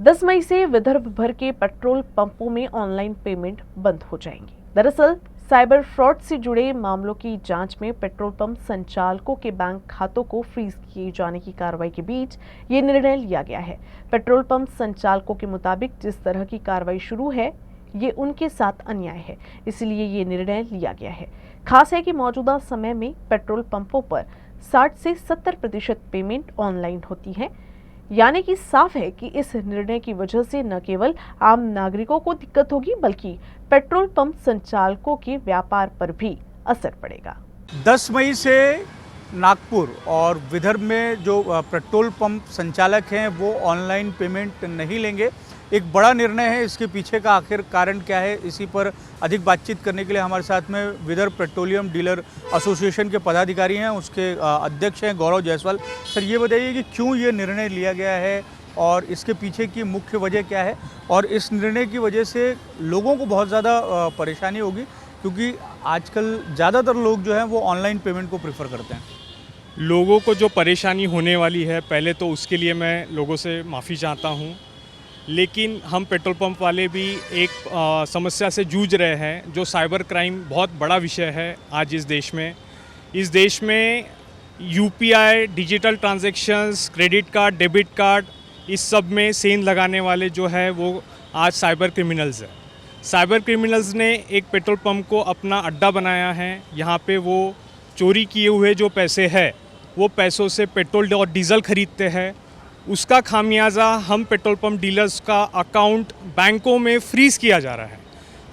10 मई से विदर्भ भर के पेट्रोल पंपों में ऑनलाइन पेमेंट बंद हो जाएंगी। दरअसल साइबर फ्रॉड से जुड़े मामलों की जांच में पेट्रोल पंप संचालकों के बैंक खातों को फ्रीज किए जाने की कार्रवाई के बीच ये निर्णय लिया गया है। पेट्रोल पंप संचालकों के मुताबिक जिस तरह की कार्रवाई शुरू है ये उनके साथ अन्याय है, इसलिए ये निर्णय लिया गया है। खास है कि मौजूदा समय में पेट्रोल पंपों पर 60 से 70% पेमेंट ऑनलाइन होती है, यानी कि साफ है कि इस निर्णय की वजह से न केवल आम नागरिकों को दिक्कत होगी बल्कि पेट्रोल पंप संचालकों के व्यापार पर भी असर पड़ेगा। 10 मई से नागपुर और विदर्भ में जो पेट्रोल पंप संचालक हैं वो ऑनलाइन पेमेंट नहीं लेंगे। एक बड़ा निर्णय है, इसके पीछे का आखिर कारण क्या है, इसी पर अधिक बातचीत करने के लिए हमारे साथ में विदर्भ पेट्रोलियम डीलर एसोसिएशन के पदाधिकारी हैं, उसके अध्यक्ष हैं गौरव जायसवाल। सर, ये बताइए कि क्यों ये निर्णय लिया गया है और इसके पीछे की मुख्य वजह क्या है, और इस निर्णय की वजह से लोगों को बहुत ज़्यादा परेशानी होगी क्योंकि आजकल ज़्यादातर लोग जो हैं वो ऑनलाइन पेमेंट को प्रेफर करते हैं। लोगों को जो परेशानी होने वाली है, पहले तो उसके लिए मैं लोगों से माफ़ी चाहता हूँ, लेकिन हम पेट्रोल पंप वाले भी एक समस्या से जूझ रहे हैं। जो साइबर क्राइम बहुत बड़ा विषय है आज इस देश में। इस देश में UPI, digital transactions, credit card, debit card, इस सब में सेंध लगाने वाले जो है वो आज साइबर क्रिमिनल्स हैं। साइबर क्रिमिनल्स ने एक पेट्रोल पंप को अपना अड्डा बनाया है। यहाँ पे वो चोरी किए हुए जो पैसे है वो पैसों से पेट्रोल और डीजल खरीदते हैं। उसका खामियाजा हम पेट्रोल पंप डीलर्स का अकाउंट बैंकों में फ्रीज़ किया जा रहा है,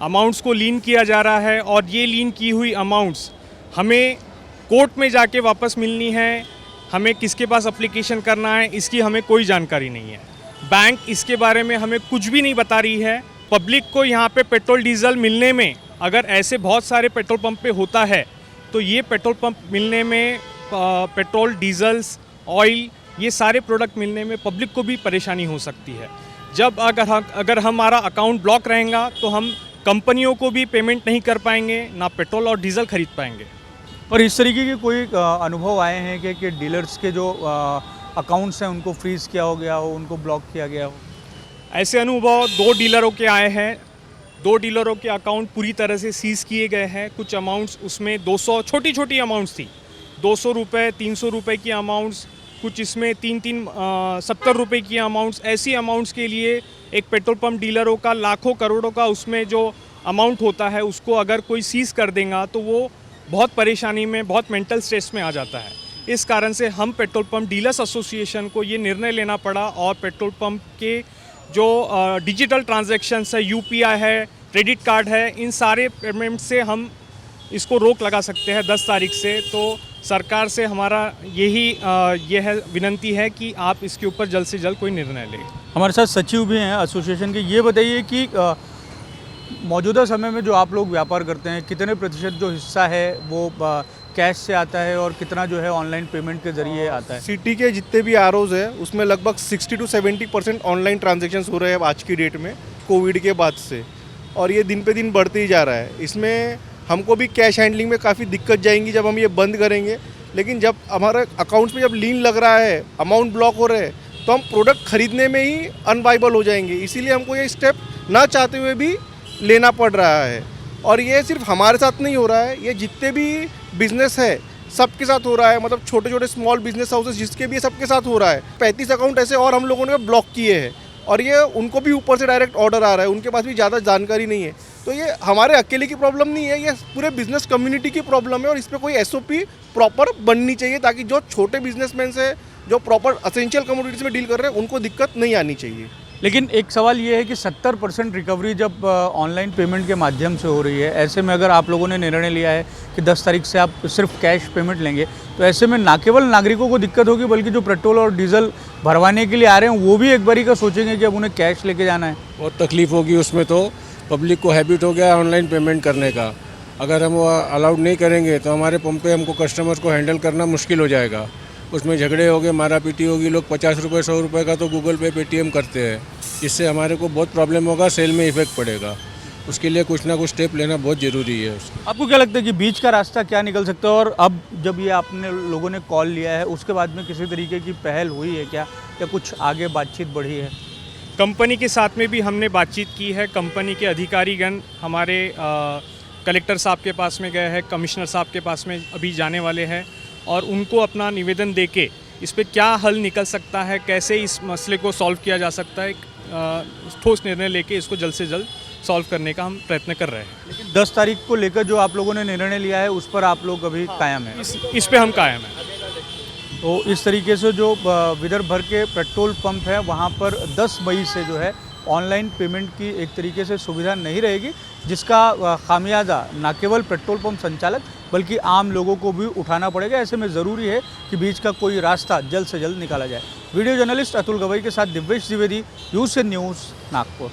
अमाउंट्स को लीन किया जा रहा है और ये लीन की हुई अमाउंट्स हमें कोर्ट में जाके वापस मिलनी है। हमें किसके पास एप्लीकेशन करना है इसकी हमें कोई जानकारी नहीं है। बैंक इसके बारे में हमें कुछ भी नहीं बता रही है। पब्लिक को यहाँ पे पेट्रोल डीजल मिलने में अगर ऐसे बहुत सारे पेट्रोल पंप पे होता है तो ये पेट्रोल पंप मिलने में पेट्रोल, डीजल्स, ऑयल, ये सारे प्रोडक्ट मिलने में पब्लिक को भी परेशानी हो सकती है। जब अगर हमारा अकाउंट ब्लॉक रहेगा तो हम कंपनियों को भी पेमेंट नहीं कर पाएंगे, ना पेट्रोल और डीजल खरीद पाएंगे। और इस तरीके के कोई अनुभव आए हैं कि डीलर्स के जो अकाउंट्स हैं उनको फ्रीज़ किया हो गया हो, उनको ब्लॉक किया गया हो? ऐसे अनुभव 2 डीलरों के आए हैं। 2 डीलरों के अकाउंट पूरी तरह से सीज़ किए गए हैं। कुछ अमाउंट्स उसमें 200 छोटी अमाउंट्स थी, 200 रुपये, 300 रुपये की अमाउंट्स, कुछ इसमें 70 रुपये की अमाउंट्स। ऐसी अमाउंट्स के लिए एक पेट्रोल पंप डीलरों का लाखों करोड़ों का उसमें जो अमाउंट होता है उसको अगर कोई सीज़ कर देगा तो वो बहुत परेशानी में, बहुत मेंटल स्ट्रेस में आ जाता है। इस कारण से हम पेट्रोल पंप डीलर्स एसोसिएशन को ये निर्णय लेना पड़ा और पेट्रोल पंप के जो डिजिटल ट्रांजैक्शंस है, यूपीआई है, क्रेडिट कार्ड है, इन सारे पेमेंट से हम इसको रोक लगा सकते हैं 10 तारीख से। तो सरकार से हमारा यह है विनंती है कि आप इसके ऊपर जल्द से जल्द कोई निर्णय लें। हमारे साथ सचिव भी हैं एसोसिएशन के। ये बताइए कि मौजूदा समय में जो आप लोग व्यापार करते हैं, कितने प्रतिशत जो हिस्सा है वो कैश से आता है और कितना जो है ऑनलाइन पेमेंट के ज़रिए आता है? सिटी के जितने भी आरओज़ है उसमें लगभग 60 to 70% ऑनलाइन ट्रांजेक्शन्स हो रहे हैं आज की डेट में, कोविड के बाद से, और ये दिन पे दिन बढ़ते ही जा रहा है। इसमें हमको भी कैश हैंडलिंग में काफ़ी दिक्कत जाएंगी जब हम ये बंद करेंगे, लेकिन जब हमारे अकाउंट्स में जब लीन लग रहा है, अमाउंट ब्लॉक हो रहे हैं, तो हम प्रोडक्ट खरीदने में ही अनवाइबल हो जाएंगे। इसीलिए हमको ये स्टेप ना चाहते हुए भी लेना पड़ रहा है। और ये सिर्फ हमारे साथ नहीं हो रहा है, ये जितने भी बिजनेस है सबके साथ हो रहा है। मतलब छोटे छोटे स्मॉल बिजनेस हाउसेस जिसके भी सबके साथ हो रहा है। 35 अकाउंट ऐसे और हम लोगों ने ब्लॉक किए हैं और ये उनको भी ऊपर से डायरेक्ट ऑर्डर आ रहा है, उनके पास भी ज़्यादा जानकारी नहीं है। तो ये हमारे अकेले की प्रॉब्लम नहीं है, ये पूरे बिजनेस कम्युनिटी की प्रॉब्लम है और इस पर कोई एसओपी प्रॉपर बननी चाहिए ताकि जो छोटे बिजनेसमैन से जो प्रॉपर असेंशियल कमोडिटीज में डील कर रहे हैं उनको दिक्कत नहीं आनी चाहिए। लेकिन एक सवाल ये है कि 70% रिकवरी जब ऑनलाइन पेमेंट के माध्यम से हो रही है, ऐसे में अगर आप लोगों ने निर्णय लिया है कि 10 तारीख से आप सिर्फ कैश पेमेंट लेंगे, तो ऐसे में ना केवल नागरिकों को दिक्कत होगी बल्कि जो पेट्रोल और डीजल भरवाने के लिए आ रहे हैं वो भी एक बारी का सोचेंगे कि अब उन्हें कैश लेके जाना है। बहुत तकलीफ होगी उसमें। तो पब्लिक को हैबिट हो गया ऑनलाइन पेमेंट करने का। अगर हम वो अलाउड नहीं करेंगे तो हमारे पंप पे हमको कस्टमर्स को हैंडल करना मुश्किल हो जाएगा। उसमें झगड़े होंगे, मारा पीटी होगी। लोग 50 रुपये 100 रुपये का तो गूगल पे, पेटीएम करते हैं, जिससे हमारे को बहुत प्रॉब्लम होगा, सेल में इफेक्ट पड़ेगा। उसके लिए कुछ ना कुछ स्टेप लेना बहुत ज़रूरी है। आपको क्या लगता है कि बीच का रास्ता क्या निकल सकता है? और अब जब ये आपने लोगों ने कॉल लिया है उसके बाद में किसी तरीके की पहल हुई है क्या, या कुछ आगे बातचीत बढ़ी है? कंपनी के साथ में भी हमने बातचीत की है। कंपनी के अधिकारीगण हमारे कलेक्टर साहब के पास में गए हैं, कमिश्नर साहब के पास में अभी जाने वाले हैं और उनको अपना निवेदन देके इस पे क्या हल निकल सकता है, कैसे इस मसले को सॉल्व किया जा सकता है, ठोस निर्णय लेके इसको जल्द से जल्द सॉल्व करने का हम प्रयत्न कर रहे हैं। लेकिन 10 तारीख को लेकर जो आप लोगों ने निर्णय लिया है उस पर आप लोग अभी कायम हैं। इस पे हम कायम हैं। तो इस तरीके से जो विदर्भ भर के पेट्रोल पंप है वहाँ पर 10 मई से जो है ऑनलाइन पेमेंट की एक तरीके से सुविधा नहीं रहेगी, जिसका खामियाजा न केवल पेट्रोल पंप संचालक बल्कि आम लोगों को भी उठाना पड़ेगा। ऐसे में ज़रूरी है कि बीच का कोई रास्ता जल्द से जल्द निकाला जाए। वीडियो जर्नलिस्ट अतुल गवई के साथ दिव्येश द्विवेदी, यूएसएन न्यूज़, नागपुर।